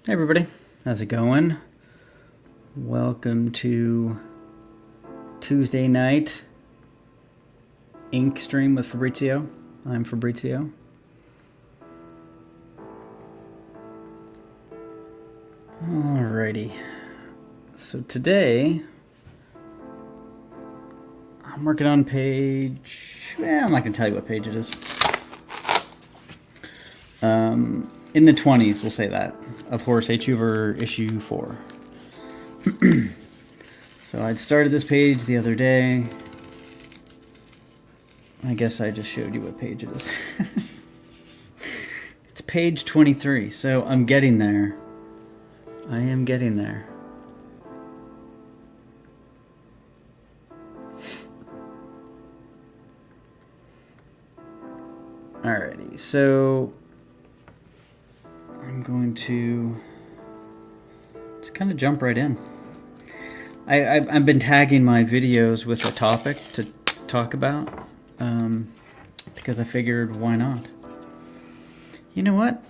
Hey everybody, how's it going? Welcome to Tuesday night ink stream with Fabrizio. I'm Fabrizio. Alrighty, so today I'm working on page, I'm not going to tell you what page it is. In the 20s, we'll say that, of Horace H. Hoover, issue 4. So I'd started this page the other day. I guess I just showed you what page it is. It's page 23, so I'm getting there. I am getting there. Alrighty, so I'm going to just kind of jump right in. I've been tagging my videos with a topic to talk about because I figured why not? You know what?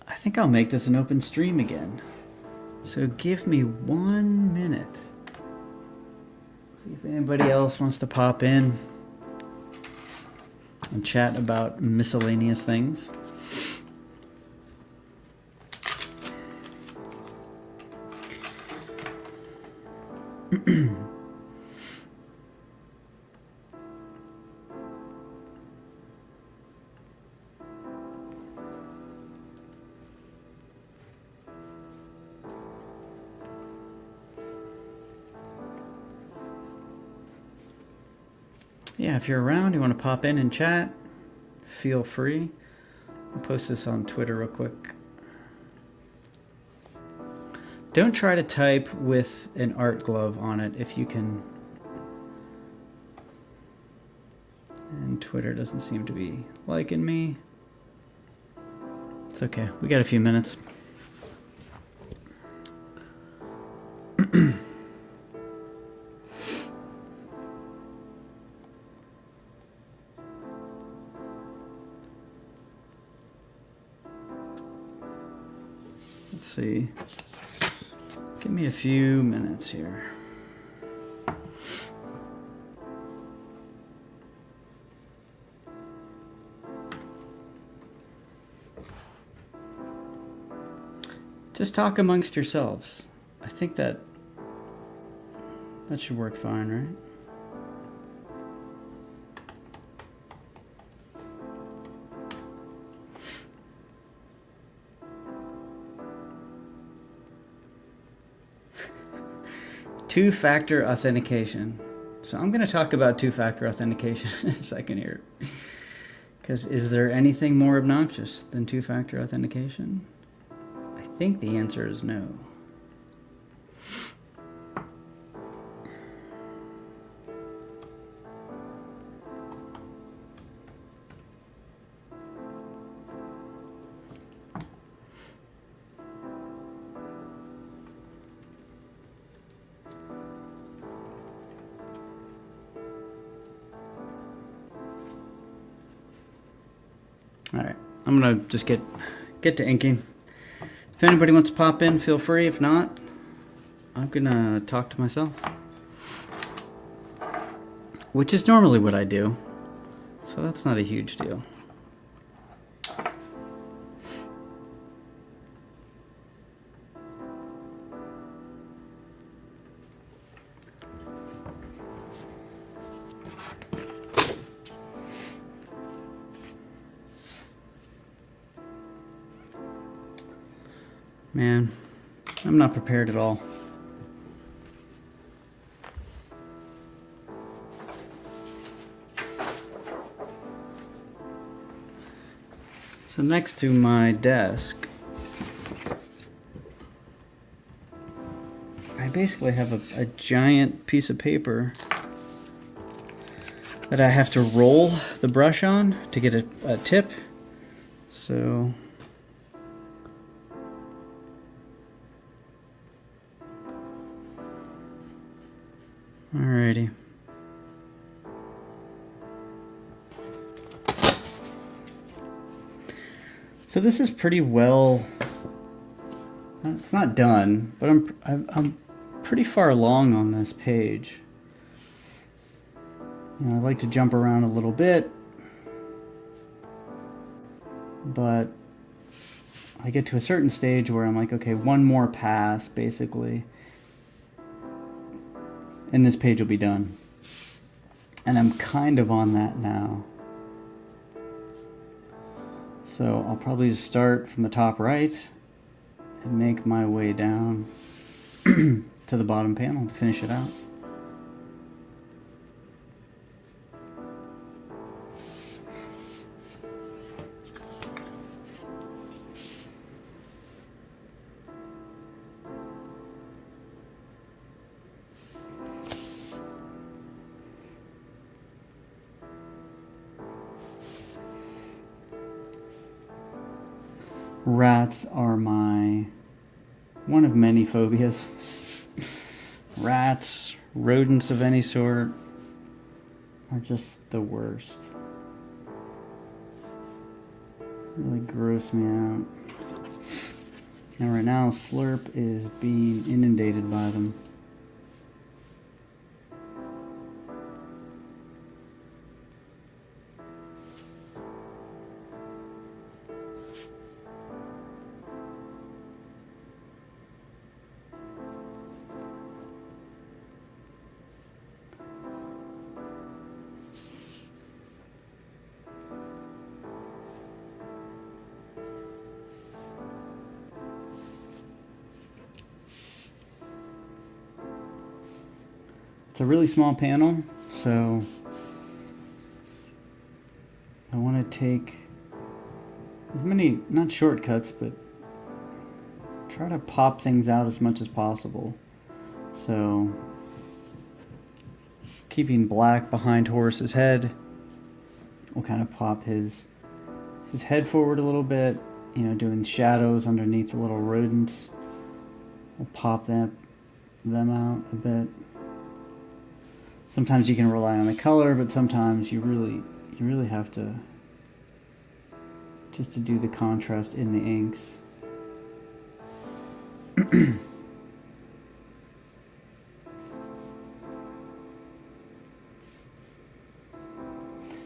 I think I'll make this an open stream again. So give me 1 minute. See if anybody else wants to pop in and chat about miscellaneous things. Yeah, if you're around, you want to pop in and chat, feel free. I'll post this on Twitter real quick. Don't try to type with an art glove on it if you can. And Twitter doesn't seem to be liking me. It's okay, we got a few minutes. Let's see. Give me a few minutes here. Just talk amongst yourselves. I think that should work fine, right? Two-factor authentication. So I'm going to talk about two-factor authentication in a second here. Because is there anything more obnoxious than two-factor authentication? I think the answer is no. All right, I'm gonna just get to inking. If anybody wants to pop in, feel free. If not, I'm gonna talk to myself, which is normally what I do, so that's not a huge deal. Man, I'm not prepared at all. So next to my desk, I basically have a giant piece of paper that I have to roll the brush on to get a tip. So alrighty. So this is pretty well, it's not done, but I'm pretty far along on this page. You know, I like to jump around a little bit, but I get to a certain stage where I'm like, okay, one more pass, basically, and this page will be done. And I'm kind of on that now. So I'll probably just start from the top right and make my way down to the bottom panel to finish it out. Rats are one of many phobias. Rats, rodents of any sort are just the worst. Really gross me out. And right now, Slurp is being inundated by them. It's a really small panel, so I want to take as many, not shortcuts, but try to pop things out as much as possible. So keeping black behind Horace's head, we'll kind of pop his head forward a little bit, you know, doing shadows underneath the little rodents. We'll pop them out a bit. Sometimes you can rely on the color, but sometimes you really have to just to do the contrast in the inks.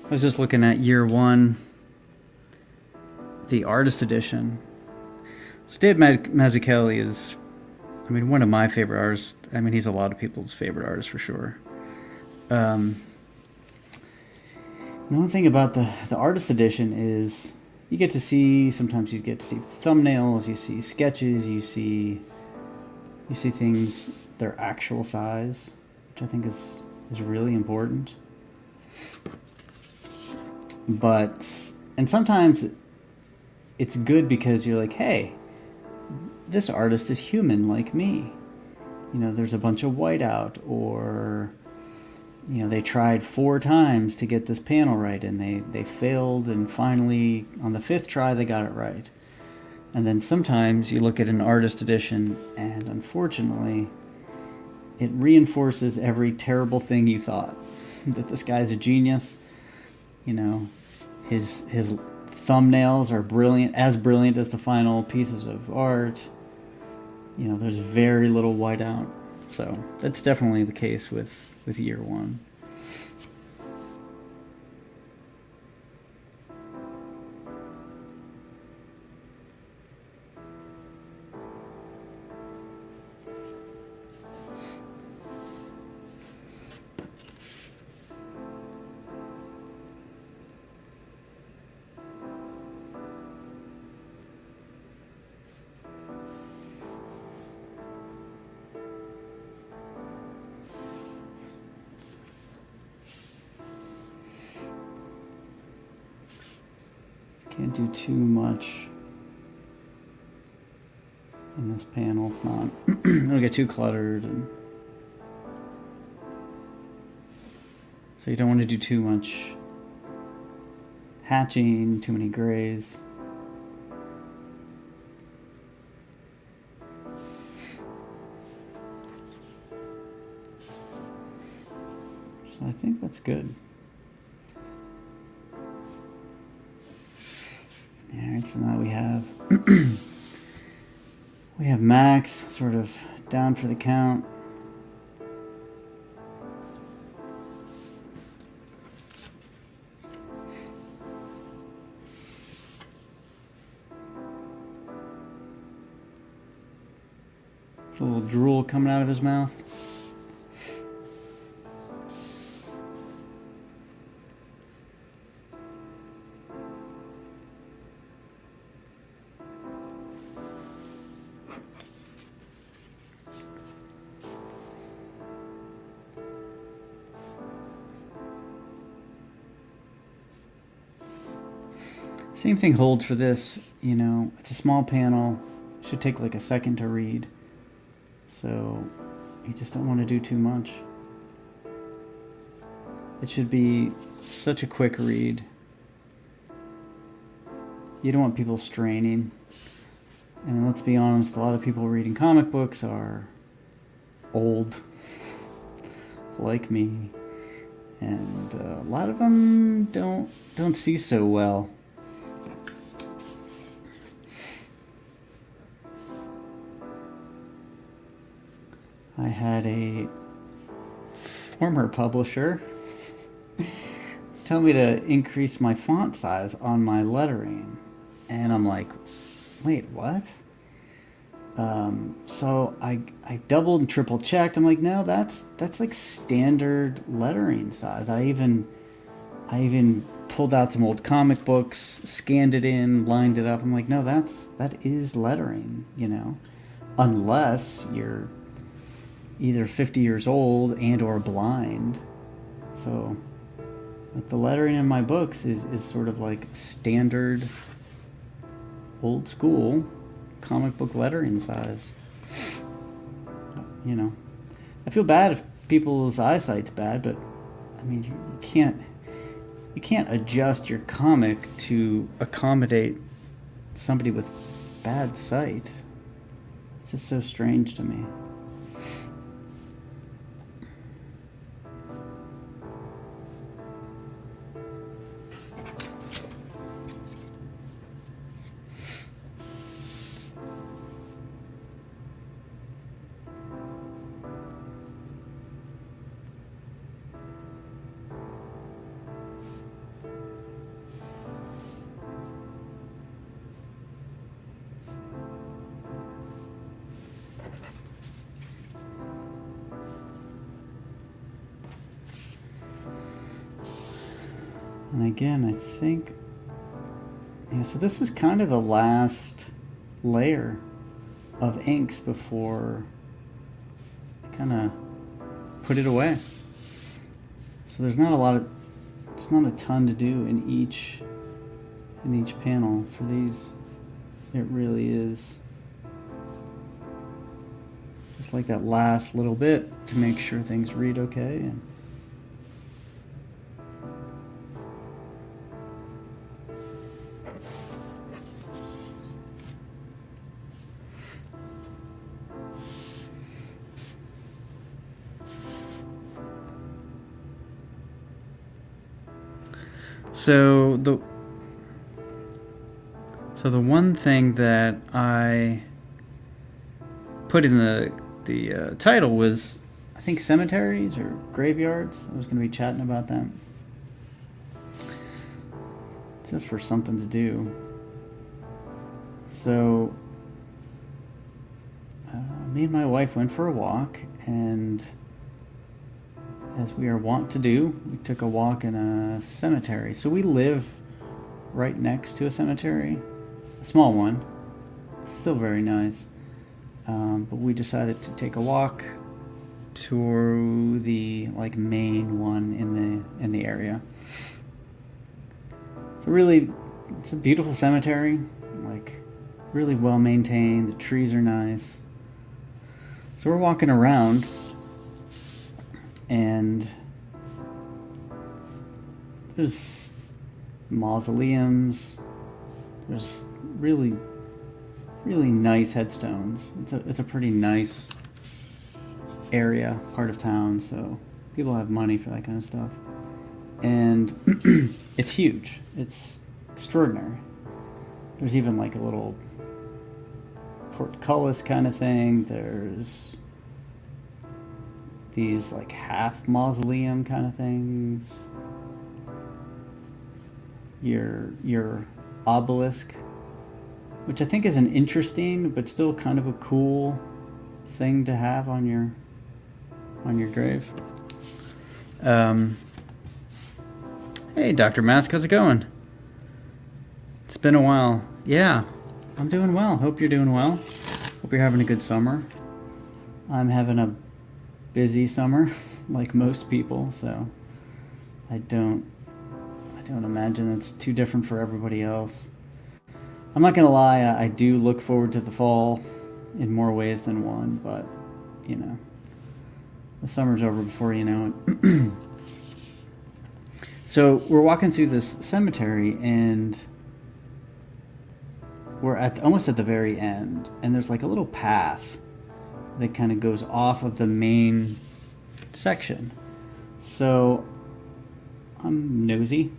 I was just looking at year one, the artist edition. So Dave Mazzucchelli is, I mean, one of my favorite artists. I mean, he's a lot of people's favorite artist for sure. The one thing about the artist edition is you get to see, sometimes you get to see thumbnails, you see sketches, you see things their actual size, which I think is really important. And sometimes it's good because you're like, hey, this artist is human like me. You know, there's a bunch of whiteout, or you know, they tried 4 times to get this panel right, and they failed, and finally, on the 5th try, they got it right. And then sometimes you look at an artist edition, and unfortunately, it reinforces every terrible thing you thought. That this guy's a genius. You know, his thumbnails are brilliant as the final pieces of art. You know, there's very little whiteout. So that's definitely the case with year one. Can't do too much in this panel. If not, it'll get too cluttered, and so you don't want to do too much hatching, too many grays. So I think that's good. Alright, so now we have We have Max sort of down for the count. A little drool coming out of his mouth. Same thing holds for this, you know, it's a small panel, should take like a second to read. So you just don't want to do too much. It should be such a quick read. You don't want people straining. And let's be honest, a lot of people reading comic books are old, like me. And a lot of them don't see so well. I had a former publisher tell me to increase my font size on my lettering. And I'm like, wait, what? So I doubled and triple checked. I'm like, no, that's like standard lettering size. I even pulled out some old comic books, scanned it in, lined it up. I'm like, no, that is lettering, you know, unless you're either 50 years old and or blind. So like the lettering in my books is sort of like standard old school comic book lettering size. You know, I feel bad if people's eyesight's bad, but I mean you can't adjust your comic to accommodate somebody with bad sight. It's just so strange to me. And again, I think, yeah, so this is kind of the last layer of inks before I kind of put it away. So there's not a ton to do in each panel for these. It really is just like that last little bit to make sure things read okay. And So the one thing that I put in the title was, I think, cemeteries or graveyards. I was going to be chatting about them, just for something to do. So me and my wife went for a walk, and as we are wont to do, we took a walk in a cemetery. So we live right next to a cemetery, a small one, still very nice. But we decided to take a walk to the like main one in the area. So really, it's a beautiful cemetery, like really well maintained. The trees are nice. So we're walking around, and there's mausoleums. There's really nice headstones. It's a pretty nice area, part of town, so people have money for that kind of stuff. And it's huge. It's extraordinary. There's even like a little portcullis kind of thing. There's these like half mausoleum kind of things. Your obelisk, which I think is an interesting but still kind of a cool thing to have on your grave. Hey, Dr. Mask, how's it going? It's been a while. Yeah, I'm doing well. Hope you're doing well. Hope you're having a good summer. I'm having a busy summer, like most people, so I don't imagine it's too different for everybody else. I'm not gonna lie, I do look forward to the fall in more ways than one, but you know, the summer's over before you know it. So we're walking through this cemetery and we're almost at the very end, and there's like a little path that kind of goes off of the main section. So I'm nosy.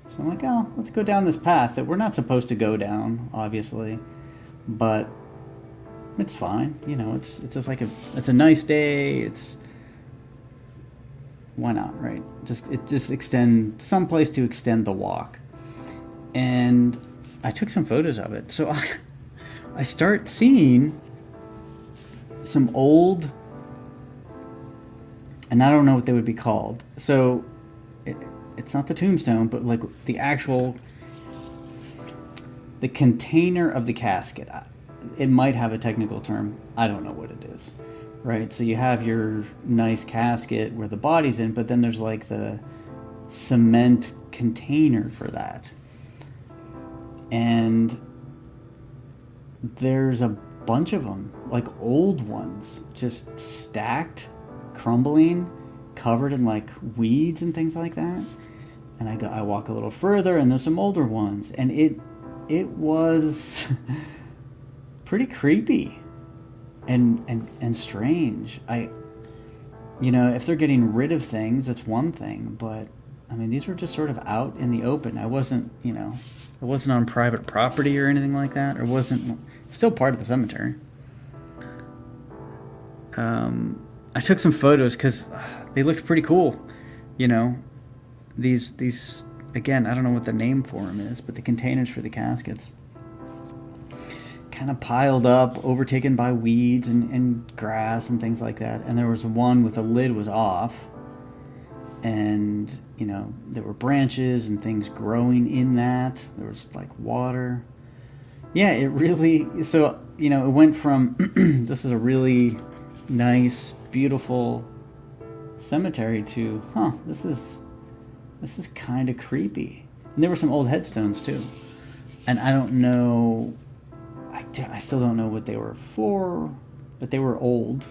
So I'm like, oh, let's go down this path that we're not supposed to go down, obviously, but it's fine. You know, it's just like it's a nice day. Why not, right? Just extend someplace to extend the walk. And I took some photos of it. So I start seeing some old, and I don't know what they would be called. So it's not the tombstone, but like the container of the casket. It might have a technical term. I don't know what it is, right? So you have your nice casket where the body's in, but then there's like the cement container for that. And there's a bunch of them, like old ones, just stacked, crumbling, covered in like weeds and things like that. And I walk a little further, and there's some older ones, and it was pretty creepy and strange. If they're getting rid of things, it's one thing, but I mean, these were just sort of out in the open. It wasn't on private property or anything like that. It wasn't still part of the cemetery. I took some photos because they looked pretty cool. You know, these again, I don't know what the name for them is, but the containers for the caskets kind of piled up, overtaken by weeds and grass and things like that. And there was one with the lid was off, and there were branches and things growing in that. There was like water. Yeah, it really, so it went from this is a really nice, beautiful cemetery to this is kind of creepy. And there were some old headstones too, and I don't know, I still don't know what they were for, but they were old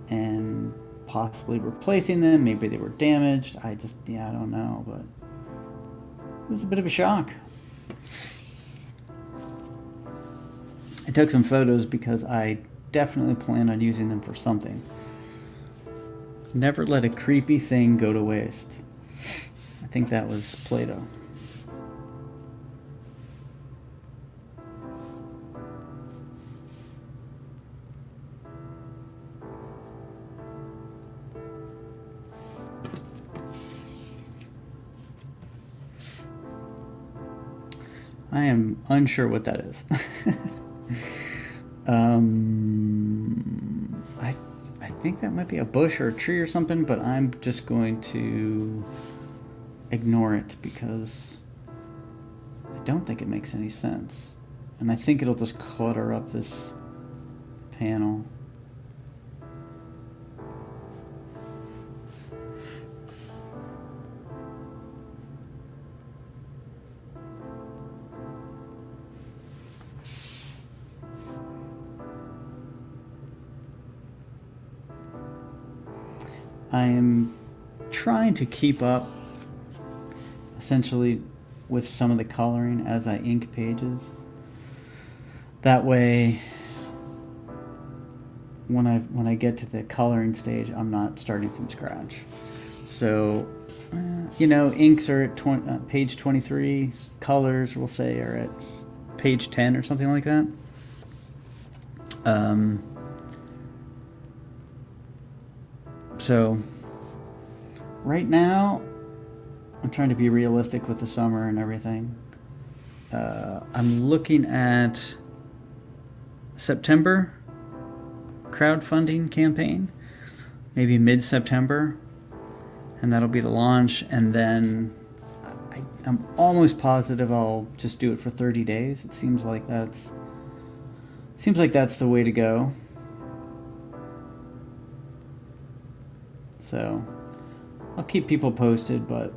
and possibly replacing them. Maybe they were damaged. I don't know, but it was a bit of a shock. I took some photos because I definitely plan on using them for something. Never let a creepy thing go to waste. I think that was Plato. I am unsure what that is. I think that might be a bush or a tree or something, but I'm just going to ignore it because I don't think it makes any sense. And I think it'll just clutter up this panel. I am trying to keep up essentially with some of the coloring as I ink pages. That way, when I get to the coloring stage, I'm not starting from scratch. So, inks are at page 23. Colors, we'll say, are at page 10 or something like that. So right now, I'm trying to be realistic with the summer and everything. I'm looking at September crowdfunding campaign, maybe mid-September, and that'll be the launch. And then I'm almost positive I'll just do it for 30 days. It seems like that's the way to go. So I'll keep people posted, but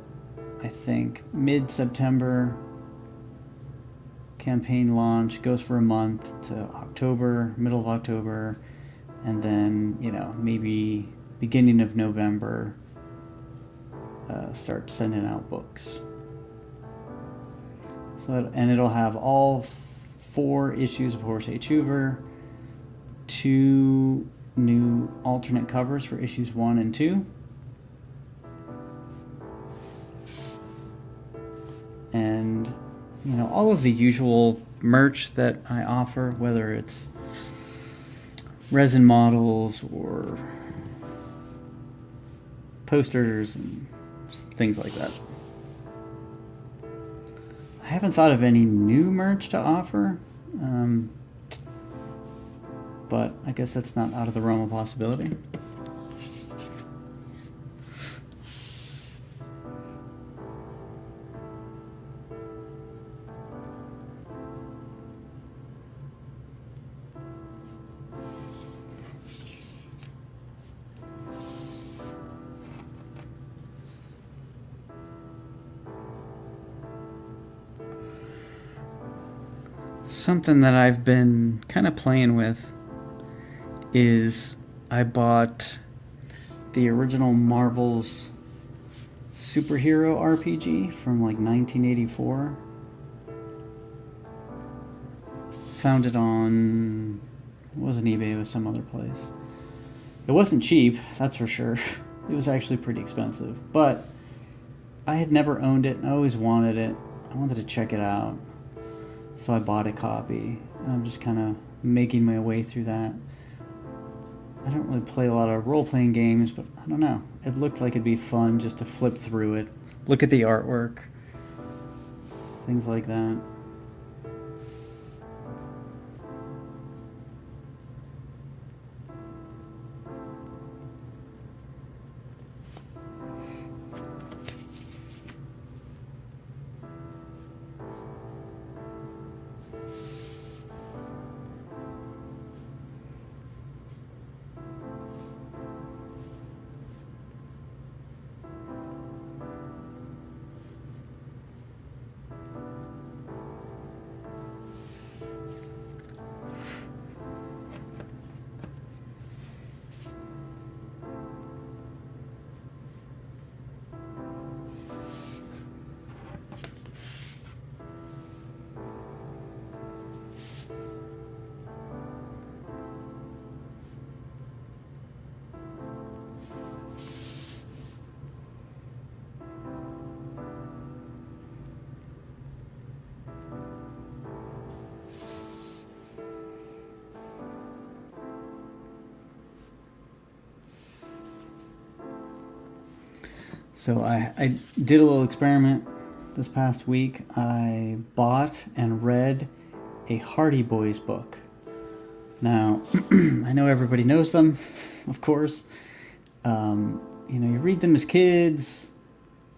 I think mid-September campaign launch, goes for a month to October, middle of October, and then, maybe beginning of November, start sending out books. And it'll have all 4 issues of Horace H. Hoover, 2 new alternate covers for issues 1 and 2, and all of the usual merch that I offer, whether it's resin models or posters and things like that. I haven't thought of any new merch to offer, but I guess that's not out of the realm of possibility. Something that I've been kind of playing with is I bought the original Marvel's superhero RPG from like 1984. Found it on, it wasn't eBay, it was some other place. It wasn't cheap, that's for sure. It was actually pretty expensive, but I had never owned it and I always wanted it. I wanted to check it out. So I bought a copy, and I'm just kind of making my way through that. I don't really play a lot of role-playing games, but I don't know. It looked like it'd be fun just to flip through it, look at the artwork, things like that. So I did a little experiment this past week. I bought and read a Hardy Boys book. Now, I know everybody knows them, of course. You read them as kids,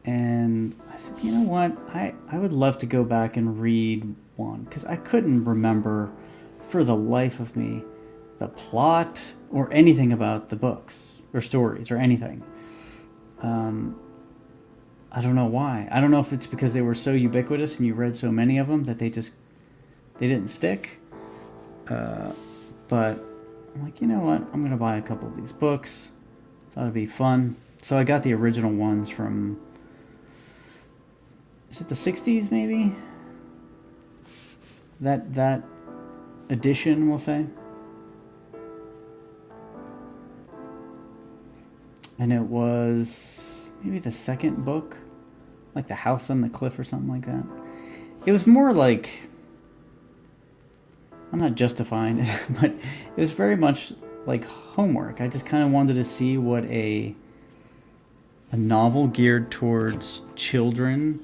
and I said, you know what? I would love to go back and read one, because I couldn't remember for the life of me the plot or anything about the books or stories or anything. I don't know why. I don't know if it's because they were so ubiquitous and you read so many of them that they didn't stick. But I'm like, you know what? I'm going to buy a couple of these books. Thought it'd be fun. So I got the original ones from, is it the 60s maybe? That edition, we'll say. And it was maybe the second book, like The House on the Cliff or something like that. It was more like I'm not justifying it, but it was very much like homework. I just kind of wanted to see what a novel geared towards children,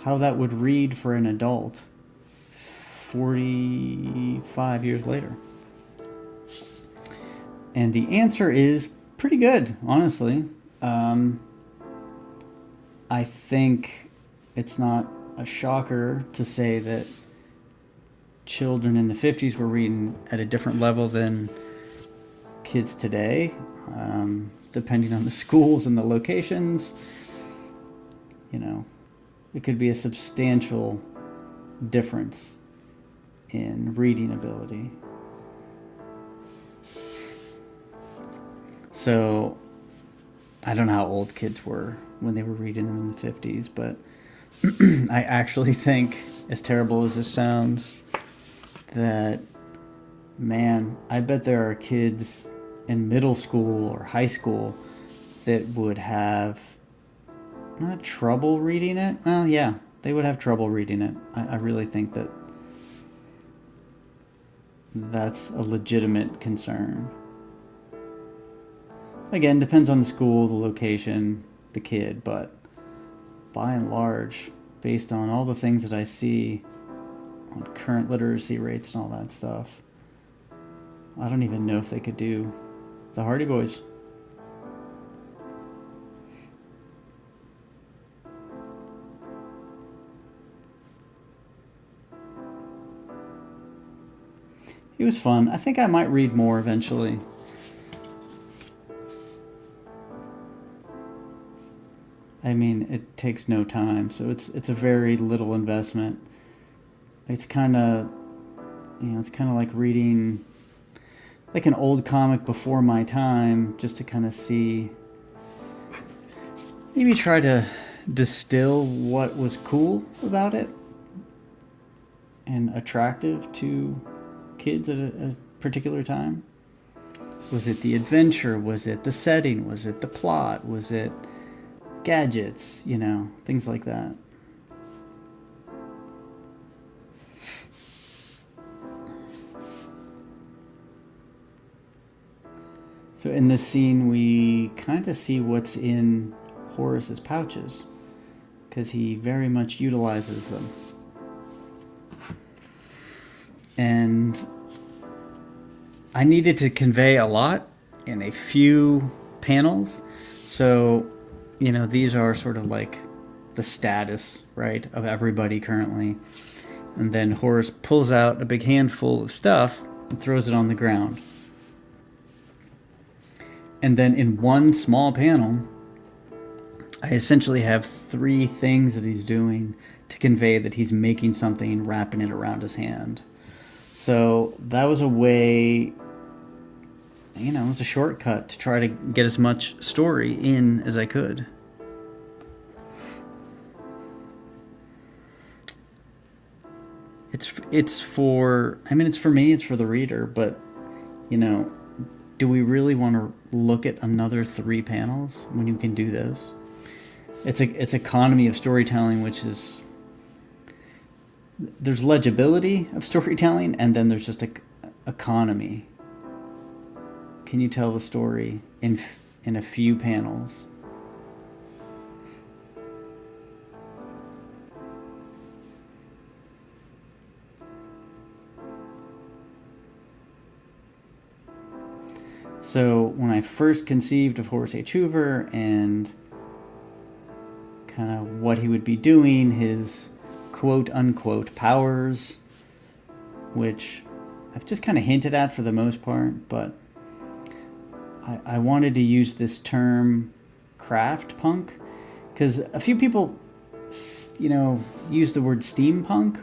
how that would read for an adult 45 years later. And the answer is pretty good, honestly. I think it's not a shocker to say that children in the 50s were reading at a different level than kids today, depending on the schools and the locations. It could be a substantial difference in reading ability. So I don't know how old kids were when they were reading them in the 50s, but I actually think, as terrible as this sounds, that, man, I bet there are kids in middle school or high school that would have not trouble reading it. Well, yeah, they would have trouble reading it. I really think that that's a legitimate concern. Again, depends on the school, the location, the kid, but by and large, based on all the things that I see on current literacy rates and all that stuff, I don't even know if they could do the Hardy Boys. It was fun. I think I might read more eventually. I mean, it takes no time, so it's a very little investment. It's kind of, it's kind of like reading like an old comic before my time, just to kind of see, maybe try to distill what was cool about it and attractive to kids at a particular time. Was it the adventure? Was it the setting? Was it the plot? Was it gadgets? Things like that. So in this scene, we kind of see what's in Horace's pouches, because he very much utilizes them. And I needed to convey a lot in a few panels. So, these are sort of like the status, right, of everybody currently. And then Horace pulls out a big handful of stuff and throws it on the ground. And then in one small panel, I essentially have 3 things that he's doing to convey that he's making something, wrapping it around his hand. So that was a way, it was a shortcut to try to get as much story in as I could. It's for me, it's for the reader, but, do we really want to look at another 3 panels when you can do this? It's economy of storytelling, which is, there's legibility of storytelling, and then there's just economy. Can you tell the story in a few panels? So when I first conceived of Horace H. Hoover and kind of what he would be doing, his quote-unquote powers, which I've just kind of hinted at for the most part, but I wanted to use this term craft punk, because a few people, use the word steampunk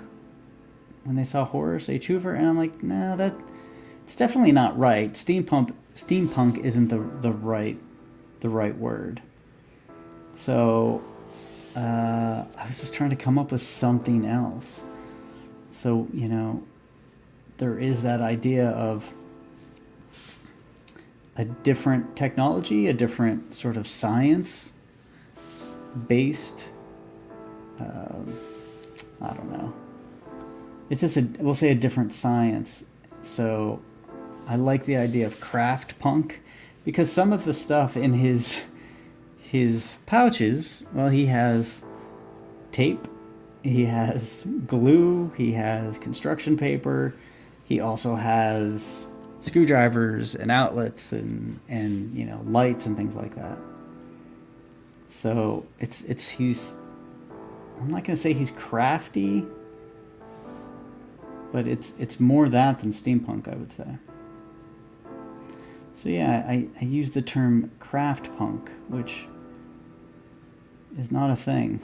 when they saw Horace H. Hoover, and I'm like, no, it's definitely not right. Steampunk isn't the right word. So I was just trying to come up with something else. So, there is that idea of a different technology, a different sort of science-based, I don't know, it's just we'll say a different science. So I like the idea of craft punk because some of the stuff in his pouches, well, he has tape, he has glue, he has construction paper, he also has screwdrivers and outlets and lights and things like that. So he's, I'm not gonna say he's crafty, but it's more that than steampunk, I would say. So yeah, I use the term craft punk, which is not a thing.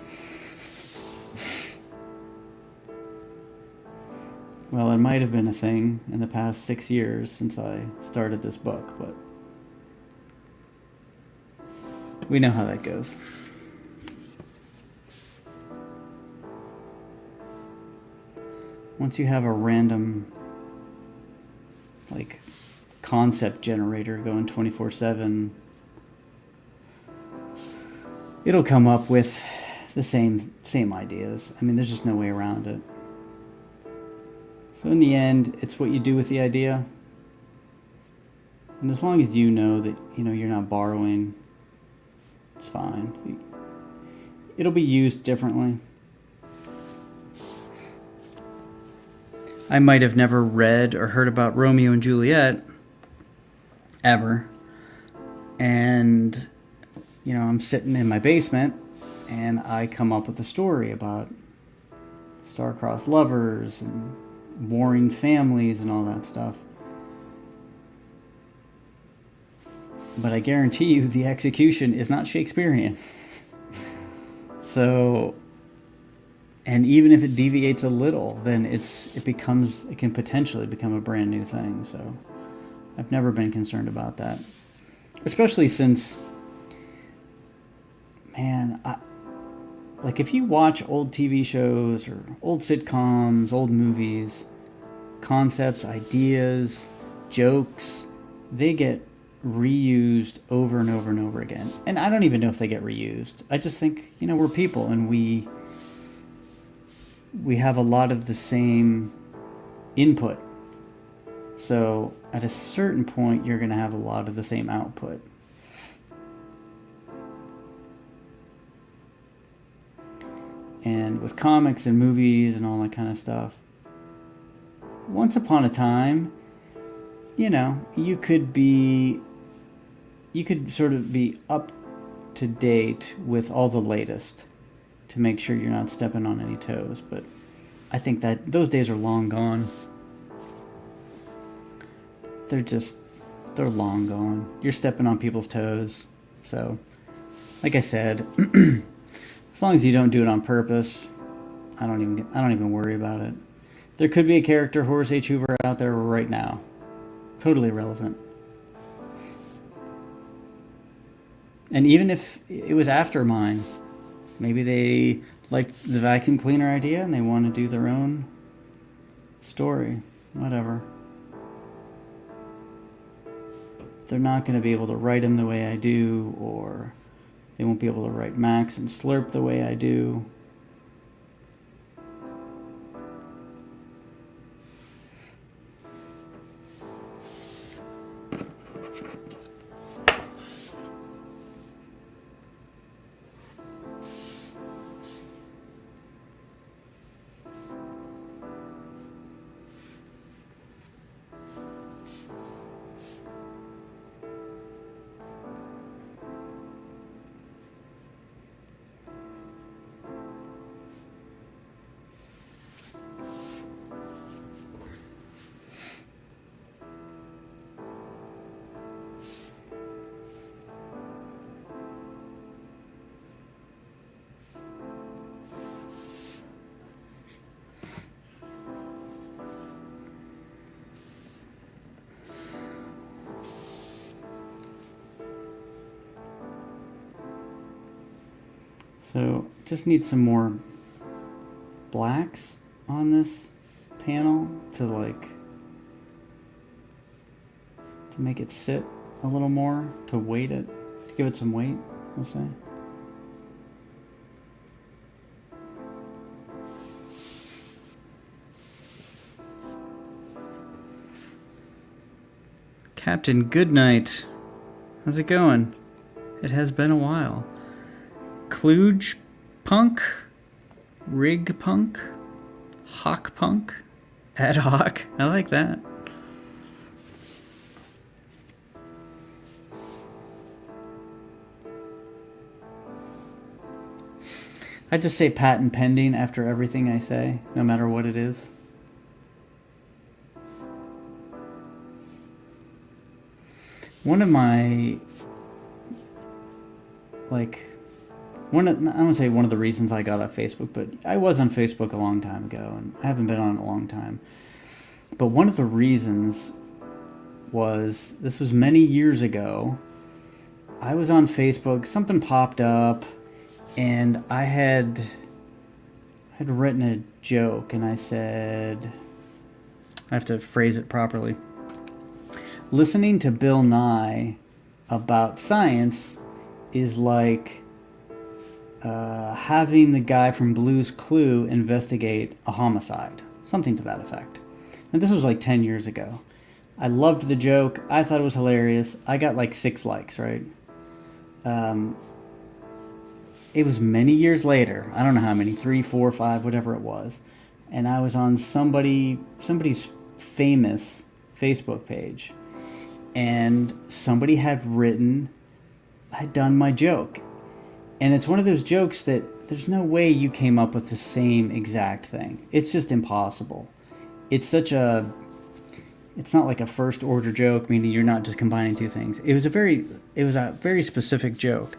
Well, it might have been a thing in the past 6 years since I started this book, but we know how that goes. Once you have a random, like, concept generator going 24/7, it'll come up with the same ideas. I mean, there's just no way around it. So in the end, it's what you do with the idea. And as long as you know that, you're not borrowing, it's fine. It'll be used differently. I might have never read or heard about Romeo and Juliet ever. And, I'm sitting in my basement and I come up with a story about star-crossed lovers and warring families and all that stuff. But I guarantee you the execution is not Shakespearean. So, and even if it deviates a little, then it can potentially become a brand new thing. So I've never been concerned about that. Especially since, man, like if you watch old TV shows or old sitcoms, old movies, concepts, ideas, jokes, they get reused over and over and over again. And I don't even know if they get reused. I just think, we're people and we have a lot of the same input. So at a certain point, you're going to have a lot of the same output. And with comics and movies and all that kind of stuff, once upon a time, you could sort of be up to date with all the latest to make sure you're not stepping on any toes. But I think that those days are long gone. They're long gone. You're stepping on people's toes. So, like I said, as long as you don't do it on purpose, I don't even worry about it. There could be a character, Horace H. Hoover, out there right now. Totally irrelevant. And even if it was after mine, maybe they liked the vacuum cleaner idea and they want to do their own story. Whatever. They're not going to be able to write them the way I do, or they won't be able to write Max and Slurp the way I do. So just need some more blacks on this panel to make it sit a little more, to weight it, to give it some weight, we'll say. Captain Goodnight. How's it going? It has been a while. Kluge Punk? Rig Punk? Hawk Punk? Ad hoc. I like that. I just say patent pending after everything I say, no matter what it is. One of my, I don't say one of the reasons I got off Facebook, but I was on Facebook a long time ago, and I haven't been on it a long time. But one of the reasons was, this was many years ago, I was on Facebook, something popped up, and I had written a joke, and I said, I have to phrase it properly. Listening to Bill Nye about science is like having the guy from Blue's Clue investigate a homicide. Something to that effect. And this was like 10 years ago. I loved the joke. I thought it was hilarious. I got like 6 likes, right? It was many years later. I don't know how many, 3, 4, 5, whatever it was. And I was on somebody's famous Facebook page. And somebody had done my joke. And it's one of those jokes that there's no way you came up with the same exact thing. It's just impossible. It's not like a first order joke, meaning you're not just combining two things. It was a very specific joke.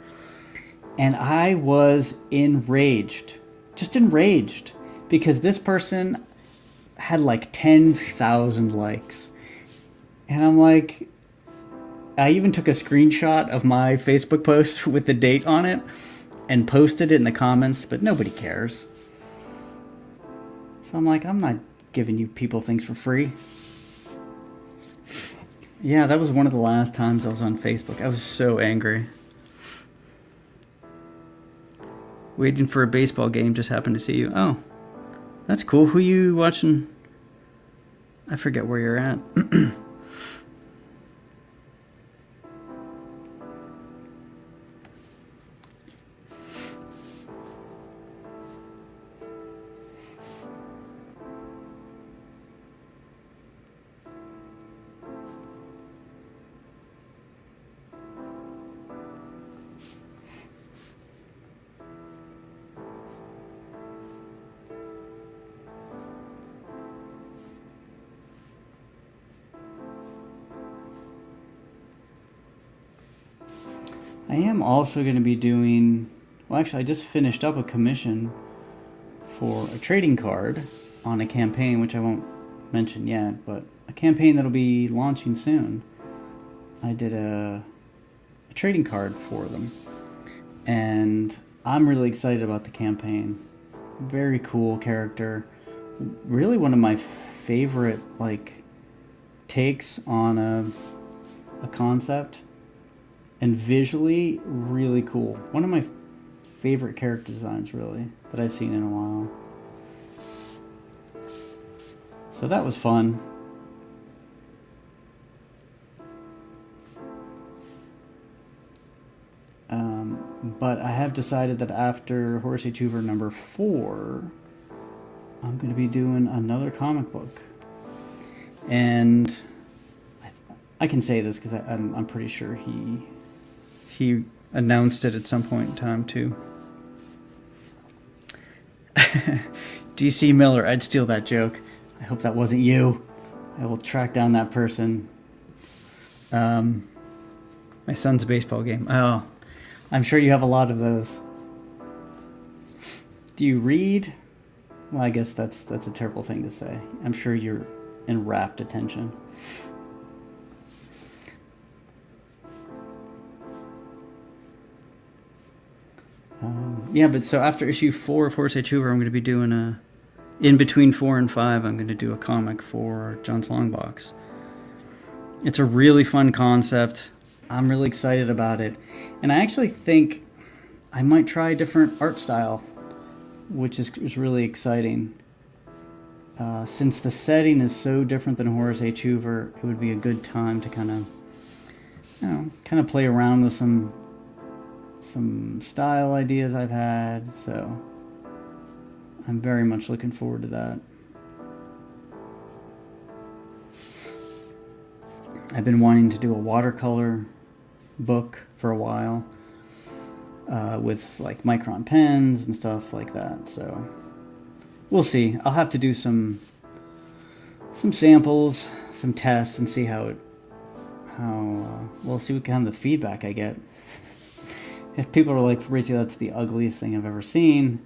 And I was enraged, just enraged, because this person had like 10,000 likes. And I'm like, I even took a screenshot of my Facebook post with the date on it and posted it in the comments, but nobody cares. So I'm like, I'm not giving you people things for free. Yeah, that was one of the last times I was on Facebook. I was so angry. Waiting for a baseball game, just happened to see you. Oh, that's cool. Who you watching? I forget where you're at. I am also going to be doing, well, actually, I just finished up a commission for a trading card on a campaign, which I won't mention yet, but a campaign that'll be launching soon. I did a trading card for them, and I'm really excited about the campaign. Very cool character. Really one of my favorite, takes on a concept. And visually, really cool. One of my favorite character designs, really, that I've seen in a while. So that was fun. But I have decided that after Horace H. Hoover number 4, I'm going to be doing another comic book. And I can say this because I'm pretty sure he announced it at some point in time, too. DC Miller, I'd steal that joke. I hope that wasn't you. I will track down that person. My son's baseball game. Oh, I'm sure you have a lot of those. Do you read? Well, I guess that's a terrible thing to say. I'm sure you're in rapt attention. Yeah, but so after issue 4 of Horace H. Hoover, I'm going to be doing in between 4 and 5, I'm going to do a comic for John's Longbox. It's a really fun concept. I'm really excited about it. And I actually think I might try a different art style, which is really exciting. since the setting is so different than Horace H. Hoover, it would be a good time to kind of play around with some style ideas I've had. So I'm very much looking forward to that. I've been wanting to do a watercolor book for a while, with like micron pens and stuff like that. So we'll see. I'll have to do some samples, some tests, and see we'll see what kind of feedback I get. If people are like, Rachel, that's the ugliest thing I've ever seen,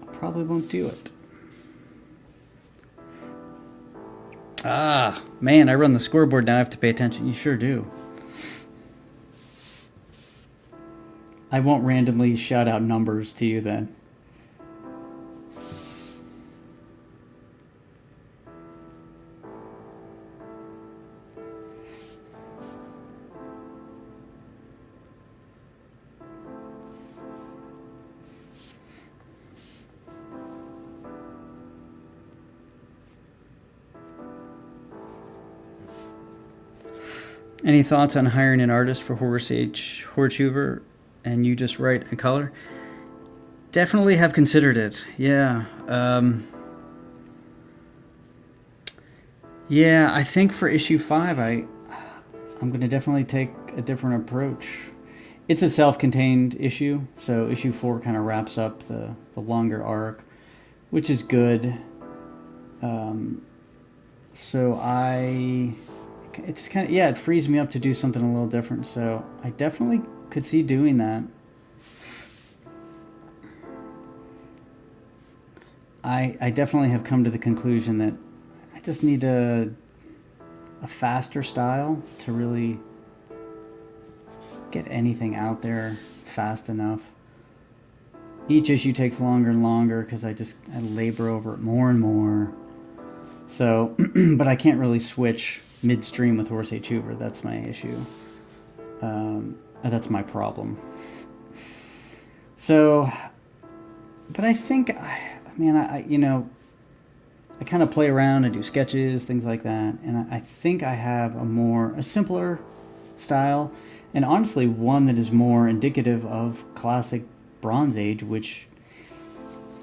I probably won't do it. Ah, man, I run the scoreboard now. I have to pay attention. You sure do. I won't randomly shout out numbers to you then. Any thoughts on hiring an artist for Horace Hoover, and you just write a color? Definitely have considered it. Yeah. Yeah, I think for issue 5, I'm going to definitely take a different approach. It's a self-contained issue, so issue 4 kind of wraps up the longer arc, which is good. It's kind of, it frees me up to do something a little different. So I definitely could see doing that. I definitely have come to the conclusion that I just need a faster style to really get anything out there fast enough. Each issue takes longer and longer because I labor over it more and more. So, but I can't really switch midstream with Horace H. Hoover. That's my issue. That's my problem. So, but I think, I kind of play around and do sketches, things like that. And I think I have a simpler style, and honestly one that is more indicative of classic Bronze Age, which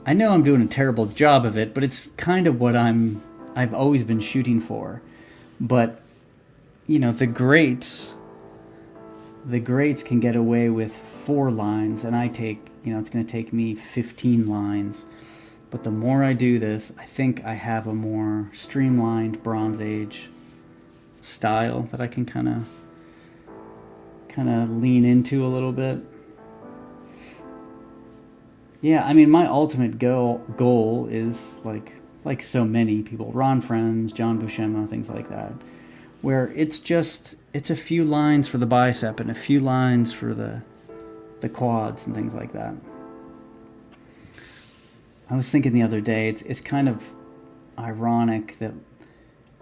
I know I'm doing a terrible job of it, but it's kind of what I've always been shooting for. But, the greats can get away with 4 lines, and it's going to take me 15 lines. But the more I do this, I think I have a more streamlined Bronze Age style that I can kind of lean into a little bit. Yeah, my ultimate goal is like so many people, Ron Friends, John Buscema, things like that, where it's a few lines for the bicep and a few lines for the quads and things like that. I was thinking the other day, it's kind of ironic that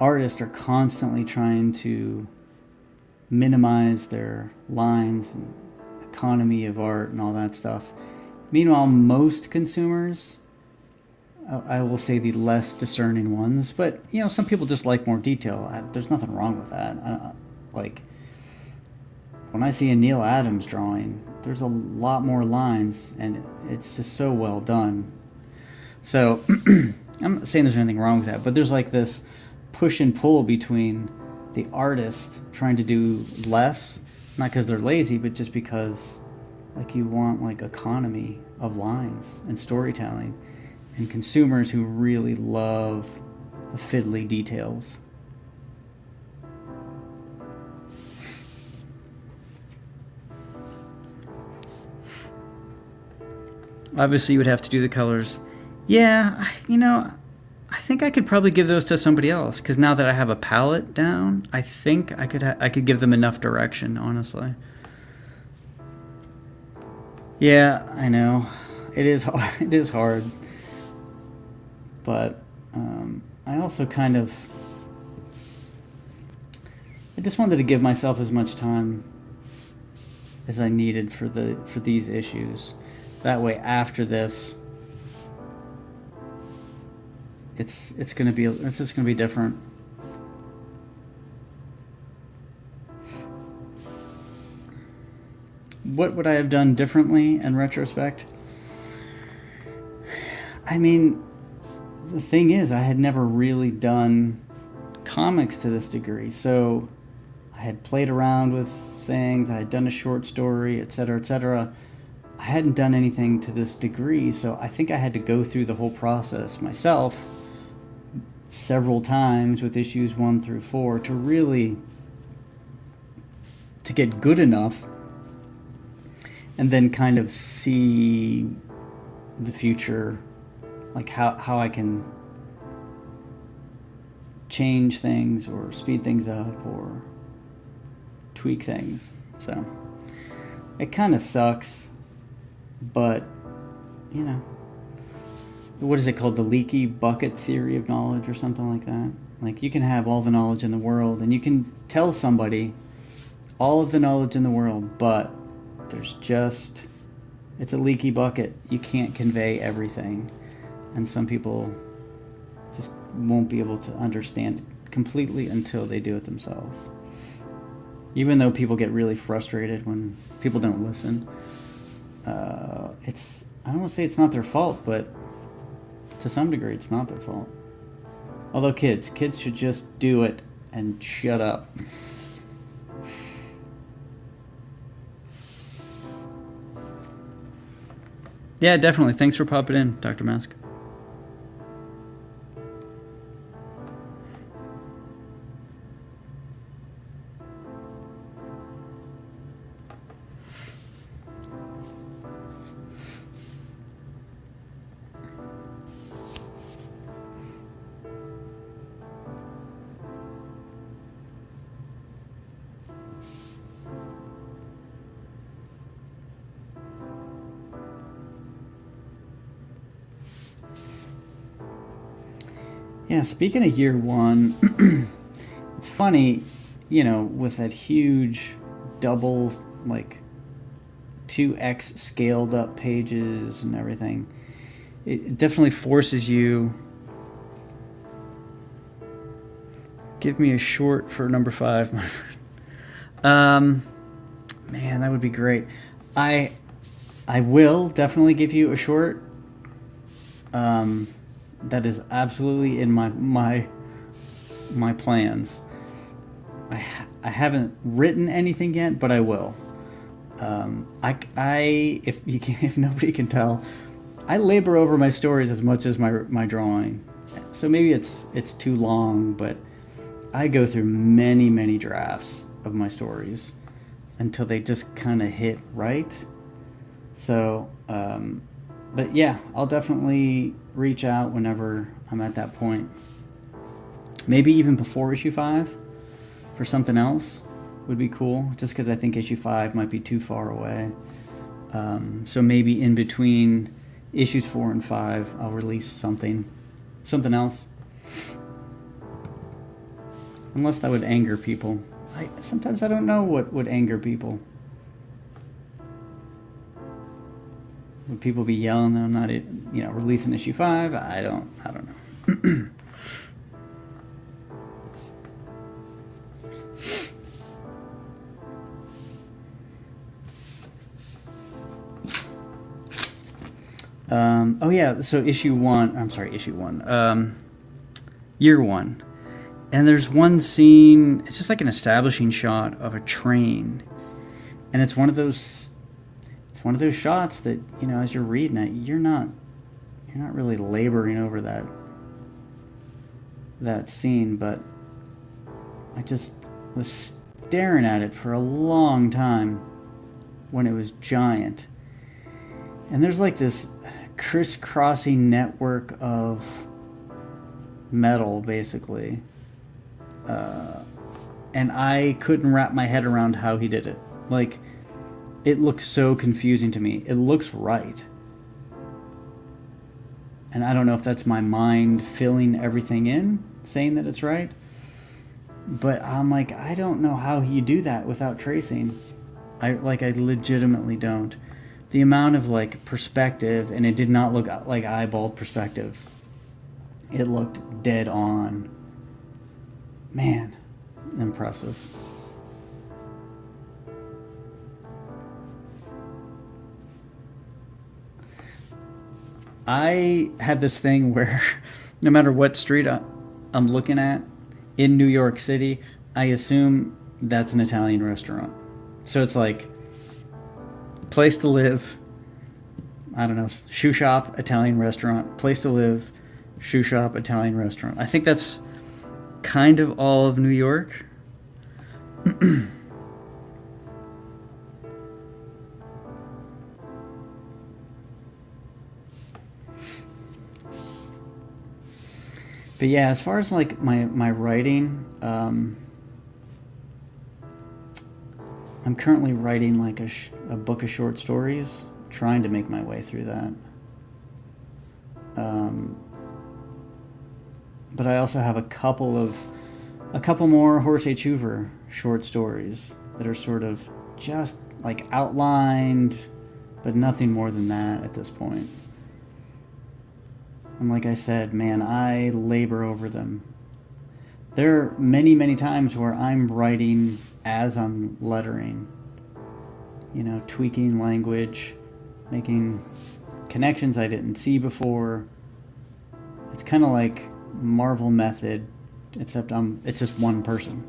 artists are constantly trying to minimize their lines and economy of art and all that stuff. Meanwhile, most consumers, I will say the less discerning ones, but some people just like more detail. There's nothing wrong with that. Like when I see a Neil Adams drawing, there's a lot more lines, and it's just so well done. So I'm not saying there's anything wrong with that, but there's like this push and pull between the artist trying to do less, not because they're lazy, but just because you want economy of lines and storytelling, and consumers who really love the fiddly details. Obviously, you would have to do the colors. Yeah, I think I could probably give those to somebody else, because now that I have a palette down, I think I could give them enough direction, honestly. Yeah, I know. It is hard. But I also I just wanted to give myself as much time as I needed for these issues. That way, after this, it's just gonna be different. What would I have done differently in retrospect? I mean, the thing is, I had never really done comics to this degree, so I had played around with things, I had done a short story, etc., etc. I hadn't done anything to this degree, so I think I had to go through the whole process myself several times with issues 1 through 4 to get good enough, and then kind of see the future, like how I can change things or speed things up or tweak things. So it kind of sucks, but you know, what is it called? The leaky bucket theory of knowledge or something like that. Like, you can have all the knowledge in the world and you can tell somebody all of the knowledge in the world, but it's a leaky bucket. You can't convey everything. And some people just won't be able to understand it completely until they do it themselves. Even though people get really frustrated when people don't listen. I don't want to say it's not their fault, but to some degree it's not their fault. Although kids should just do it and shut up. Yeah, definitely. Thanks for popping in, Dr. Mask. Yeah, speaking of year 1, it's funny, with that huge double, 2x scaled up pages and everything, it definitely forces you. Give me a short for number 5, my friend. Man, that would be great. I will definitely give you a short. That is absolutely in my plans. I haven't written anything yet, but I will. If nobody can tell, I labor over my stories as much as my drawing. So maybe it's too long, but I go through many drafts of my stories until they just kind of hit right. So, but yeah, I'll definitely reach out whenever I'm at that point. Maybe even before issue 5 for something else would be cool, just because I think issue 5 might be too far away. So maybe in between issues 4 and 5, I'll release something else. Unless that would anger people. Sometimes I don't know what would anger people. Would people be yelling that I'm not, releasing issue 5? I don't know. So issue 1. Year 1. And there's one scene, it's just like an establishing shot of a train. And it's one of those shots that, as you're reading it, you're not really laboring over that scene, but I just was staring at it for a long time when it was giant. And there's like this crisscrossing network of metal, basically. And I couldn't wrap my head around how he did it. Like, it looks so confusing to me. It looks right. And I don't know if that's my mind filling everything in, saying that it's right. But I'm like, I don't know how you do that without tracing. I legitimately don't. The amount of perspective, and it did not look like eyeballed perspective. It looked dead on. Man, impressive. I have this thing where no matter what street I'm looking at in New York City, I assume that's an Italian restaurant. So it's like place to live, I don't know, shoe shop, Italian restaurant, place to live, shoe shop, Italian restaurant. I think that's kind of all of New York. But yeah, as far as like my writing, I'm currently writing like a book of short stories, trying to make my way through that. But I also have a couple more Horace H. Hoover short stories that are sort of just like outlined, but nothing more than that at this point. And like I said, man, I labor over them. There are many, many times where I'm writing as I'm lettering. You know, tweaking language, making connections I didn't see before. It's kind of like Marvel method, except it's just one person.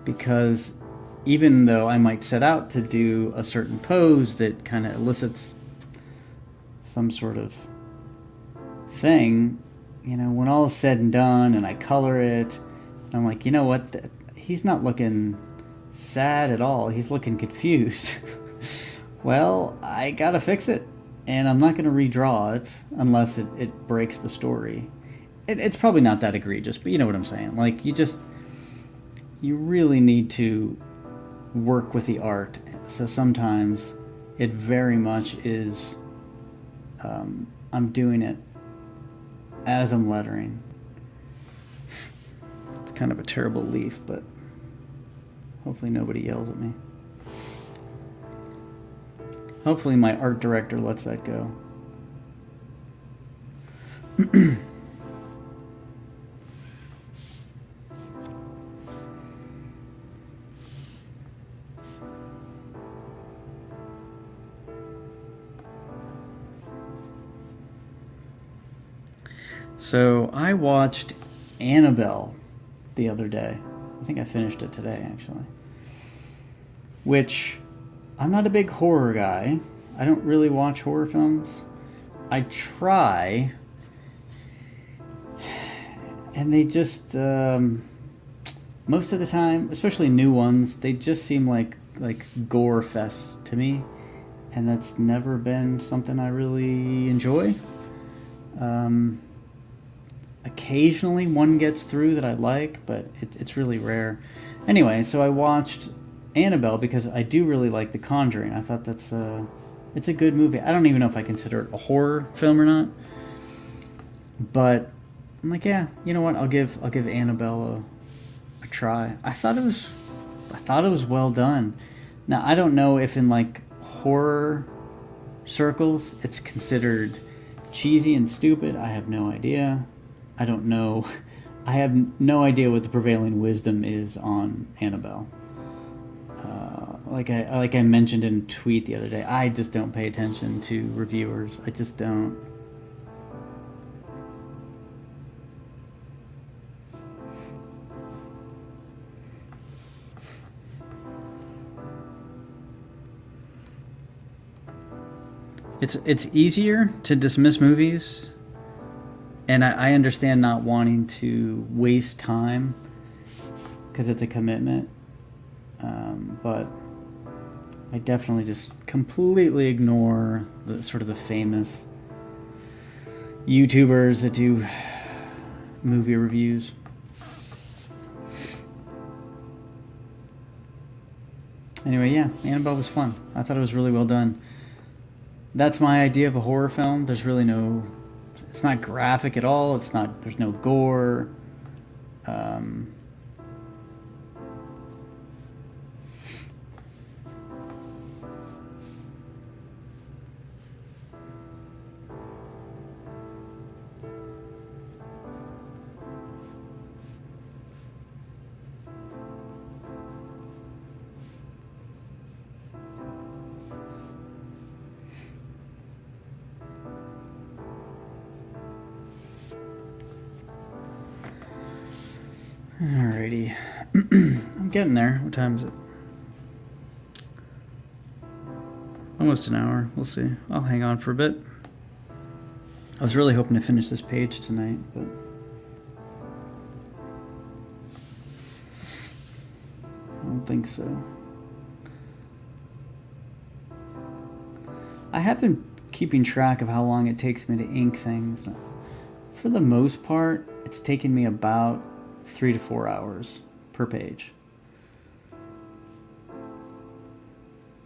Because even though I might set out to do a certain pose that kind of elicits some sort of thing, you know, when all is said and done and I color it, I'm like, you know what, he's not looking sad at all, he's looking confused. Well, I gotta fix it, and I'm not gonna redraw it unless it breaks the story. It's probably not that egregious, but you know what I'm saying. Like, you really need to work with the art. So sometimes it very much is, I'm doing it as I'm lettering. It's kind of a terrible leaf, but hopefully nobody yells at me. Hopefully my art director lets that go. So I watched Annabelle the other day. I think I finished it today, actually. Which, I'm not a big horror guy. I don't really watch horror films. I try, and they just, most of the time, especially new ones, they just seem like gore fests to me, and that's never been something I really enjoy. Occasionally one gets through that I like, but it's really rare. Anyway, so I watched Annabelle because I do really like The Conjuring. I thought it's a good movie. I don't even know if I consider it a horror film or not, but I'm like, yeah, you know what? I'll give Annabelle a try. I thought it was well done. Now I don't know if in like horror circles it's considered cheesy and stupid. I have no idea. I don't know. I have no idea what the prevailing wisdom is on Annabelle. Like I mentioned in a tweet the other day, I just don't pay attention to reviewers. I just don't. It's easier to dismiss movies, and I understand not wanting to waste time because it's a commitment, but I definitely just completely ignore the sort of the famous YouTubers that do movie reviews. Anyway, yeah, Annabelle was fun. I thought it was really well done. That's my idea of a horror film. There's really no, it's not graphic at all. There's no gore. Alrighty. I'm getting there. What time is it? Almost an hour. We'll see. I'll hang on for a bit. I was really hoping to finish this page tonight, but I don't think so. I have been keeping track of how long it takes me to ink things. For the most part, it's taken me about 3 to 4 hours per page,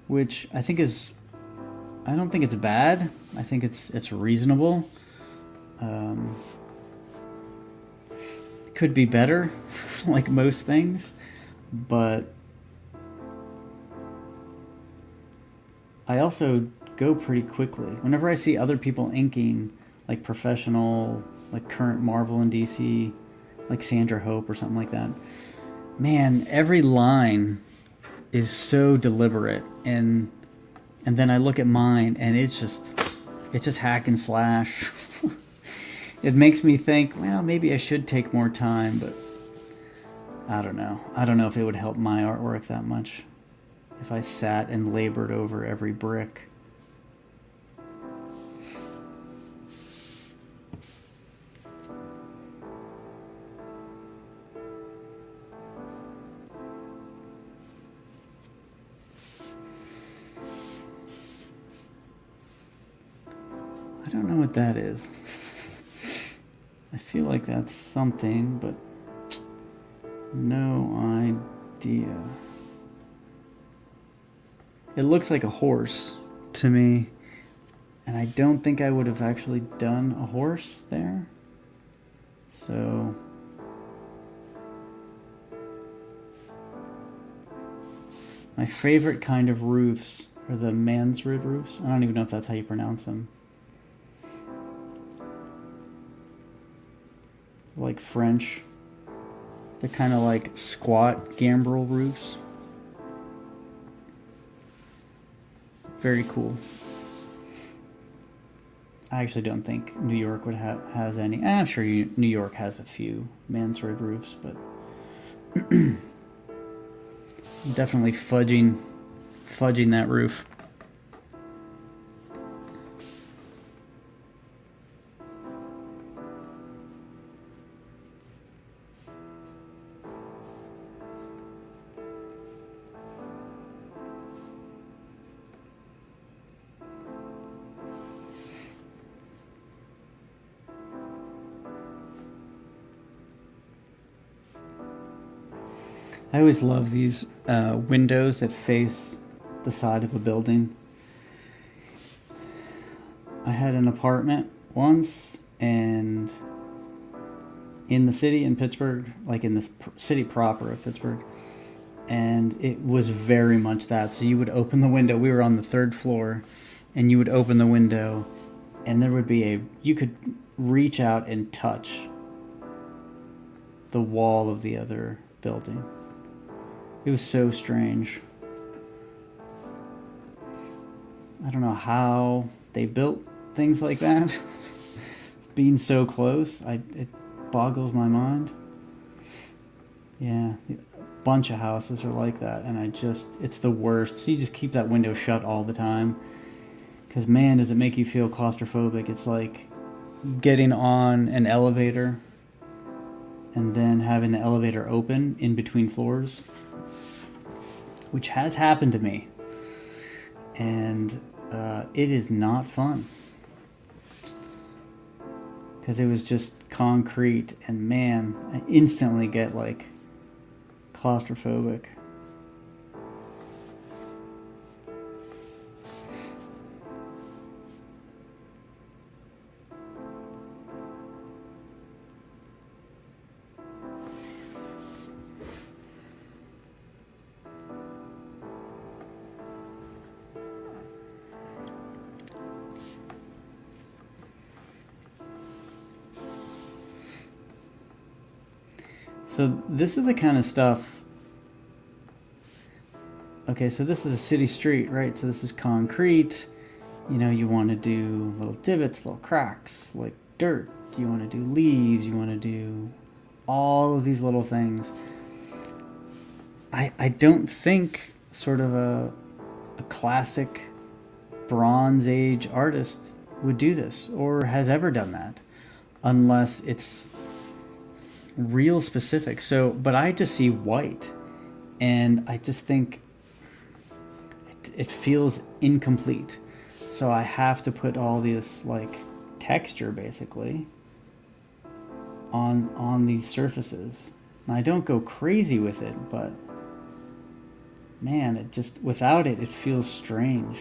which I think is, I don't think it's bad. I think it's reasonable. Could be better, like most things, but I also go pretty quickly. Whenever I see other people inking, like professional, like current Marvel and DC, like Sandra Hope or something like that, man, every line is so deliberate, and then I look at mine and it's just hack and slash. It makes me think, well, maybe I should take more time, but I don't know. I don't know if it would help my artwork that much if I sat and labored over every brick. I don't know what that is. I feel like that's something, but no idea. It looks like a horse to me, and I don't think I would have actually done a horse there. So my favorite kind of roofs are the Mansard roofs. I don't even know if that's how you pronounce them. Like French. They're kind of like squat gambrel roofs. Very cool. I actually don't think New York would has any. I'm sure New York has a few Mansard roofs, but definitely fudging that roof. I always love these windows that face the side of a building. I had an apartment once, and in the city in Pittsburgh, like in the city proper of Pittsburgh, and it was very much that. So you would open the window. We were on the 3rd floor, and you would open the window, and there would be you could reach out and touch the wall of the other building. It was so strange. I don't know how they built things like that. Being so close, it boggles my mind. Yeah, a bunch of houses are like that, and it's the worst. So you just keep that window shut all the time, because man, does it make you feel claustrophobic. It's like getting on an elevator and then having the elevator open in between floors, which has happened to me, and it is not fun, because it was just concrete, and man, I instantly get like claustrophobic. So this is the kind of stuff. Okay, so this is a city street, right? So this is concrete. You know, you want to do little divots, little cracks, like dirt. You want to do leaves. You want to do all of these little things. I don't think sort of a classic Bronze Age artist would do this or has ever done that unless it's real specific. So, but I just see white and I just think it feels incomplete. So I have to put all this like texture basically on these surfaces. And I don't go crazy with it, but man, it just, without it, it feels strange.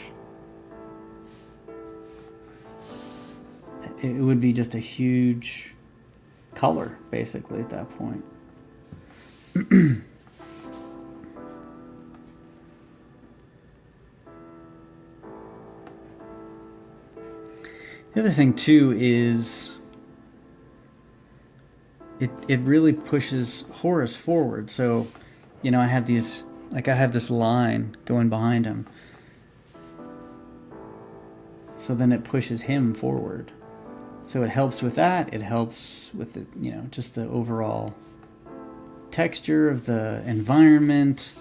It would be just a huge color, basically, at that point. The other thing, too, is it really pushes Horace forward. So, you know, I have these, like I have this line going behind him. So then it pushes him forward. So it helps with that. It helps with the, you know, just the overall texture of the environment.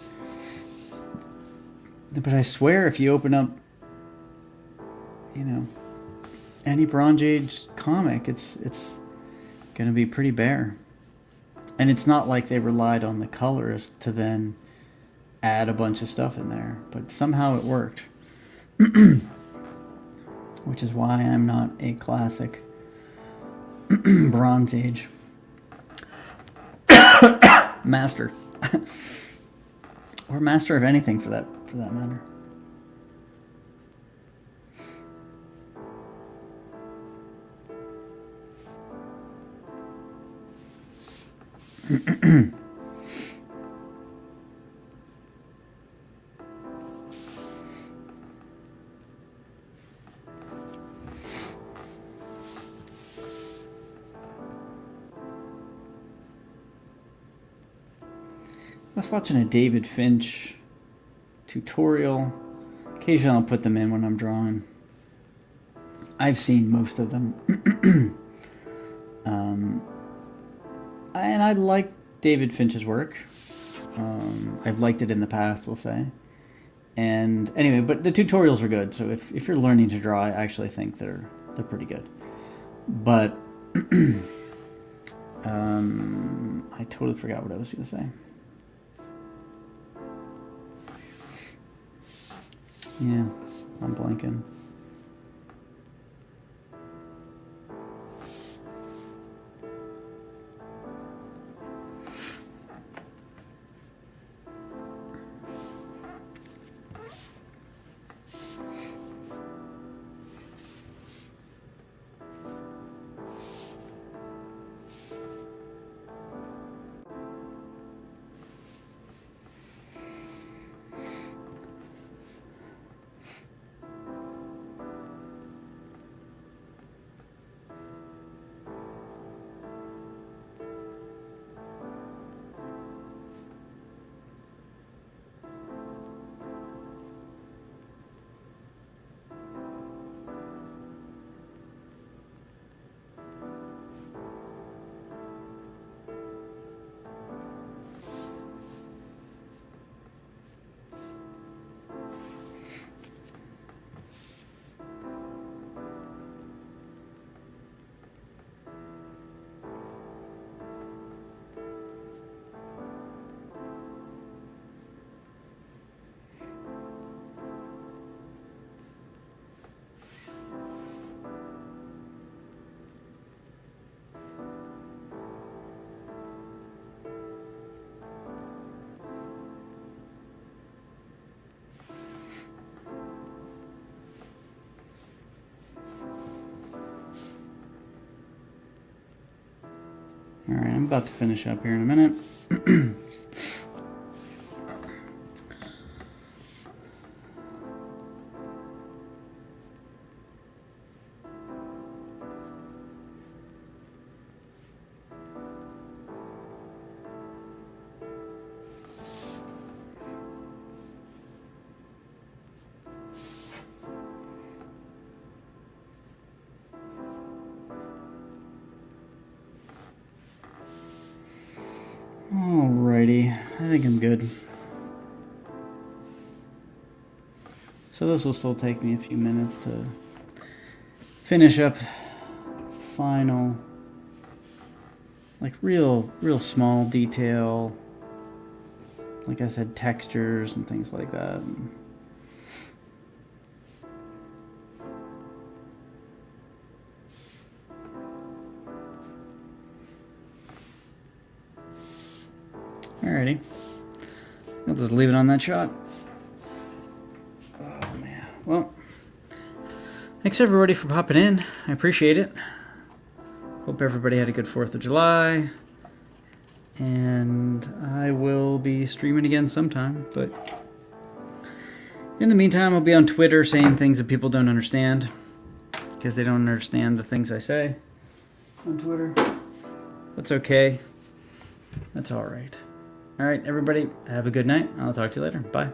But I swear, if you open up, you know, any Bronze Age comic, it's going to be pretty bare. And it's not like they relied on the colorist to then add a bunch of stuff in there, but somehow it worked. Which is why I'm not a classic Bronze Age master. Or master of anything for that matter. I was watching a David Finch tutorial. Occasionally I'll put them in when I'm drawing. I've seen most of them. And I like David Finch's work. I've liked it in the past, we'll say. And anyway, but the tutorials are good. So if you're learning to draw, I actually think they're pretty good. But I totally forgot what I was going to say. Yeah, I'm blanking. All right, I'm about to finish up here in a minute. Alrighty, I think I'm good. So this will still take me a few minutes to finish up final, like real small detail, like I said, textures and things like that. Alrighty, I'll just leave it on that shot. Oh man, well, thanks everybody for popping in. I appreciate it. Hope everybody had a good 4th of July. And I will be streaming again sometime, but in the meantime, I'll be on Twitter saying things that people don't understand because they don't understand the things I say on Twitter. That's okay. That's all right. All right, everybody, have a good night. I'll talk to you later. Bye.